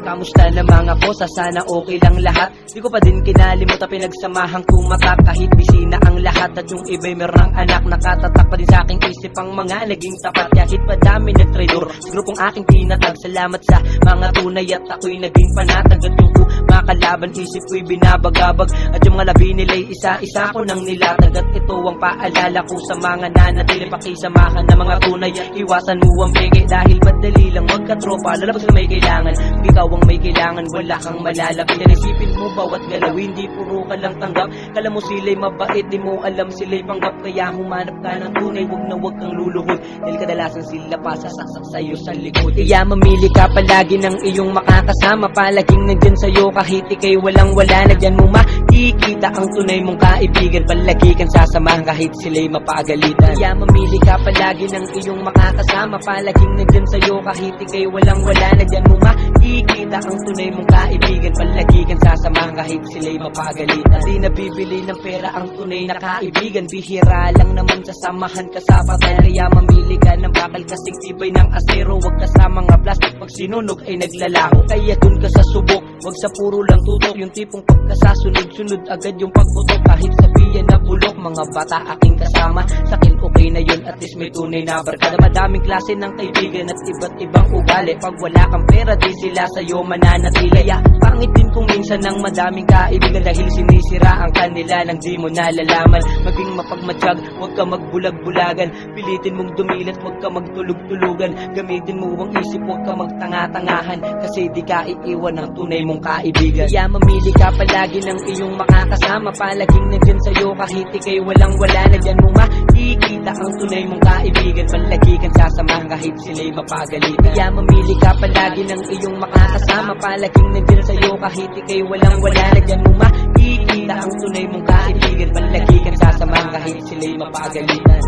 Kamusta na mga kosa? Sana okay lang lahat. Di ko pa din kinalimutan pinagsamahan kong mata. Kahit busy na ang lahat at yung iba'y merong anak, nakatatak pa din sa aking isip ang mga naging tapat. Kahit pa dami na traidor sa grupong aking tinatag. Salamat sa mga tunay at ako'y naging panatag. At yung mga kalaban isip ko'y binabagabag. At yung mga labi nila'y isa-isa ko nang nilatag. At ito ang paalala ko sa mga nanatili. Pakisamahan ng mga tunay, iwasan mo ang peke. Dahil madali lang magkatropa, lalabas na may kailangan. Ikaw ang may kailangan, wala kang malalapit. Naisipin mo bawat galawin, di puro ka lang tanggap. Kala mo sila'y mabait, di mo alam sila'y panggap. Kaya humanap ka ng tunay, wag kang luluhod. Dahil kadalasan sila pa sasaksak sa'yo sa likod. Kaya mamili ka palagi ng iyong makakasama. Palaging nandyan sa'yo kahit ika'y walang-wala na dyan mo makikita ang tunay mong kaibigan. Palagi kang sasamahan kahit sila'y mapagalitan. Kaya mamili ka palagi ng iyong makakasama. Palaging nandyan sa'yo kahit ika'y walang-wala na dyan mo makikita ang tunay mong kaibigan. Palagi kang sasamahan kahit sila'y mapagalitan. Di nabibili ng pera ang tunay na kaibigan. Bihira lang naman sasamahan ka sa patay. Kaya mamili ka ng bakal kasing tibay ng asero. Huwag ka sa mga plastic, pag sinunog ay naglalaho. Kaya dun ka sa subok, wag sa puro lang tutok. Yung tipong pagkasasunod-sunod agad yung pagputok. Kahit sabihin na bulok, mga bata aking kasama. Sakin okay na yun, at least may tunay na barkada. Madaming klase ng kaibigan at iba't ibang ugali. Pag wala kang pera, di sila sa'yo mananatili. Pangit din kung minsan ng madaming kaibigan dahil sinisira ang kanila nang di mo nalalaman. Maging mapagmatsyag, huwag ka magbulag-bulagan. Pilitin mong dumilat, huwag ka magtulog-tulugan. Gamitin mo ang isip, huwag ka magtanga-tangahan. Kasi di ka iiwan ng tunay mong kaibigan. Kaya mamili ka palagi ng iyong makakasama. Palaging nandyan sa'yo kahit ika'y walang-wala na dyan mo makikita ang tunay mong kaibigan. Palagi kang sasamahan kahit sila'y mapagalitan. Kaya mamili ka palagi ng iyong makakasama. Palaging nandyan sa'yo kahit ika'y walang-wala na dyan mo makikita ang tunay mong kaibigan. Palagi kang sasamahan kahit sila'y mapagalitan.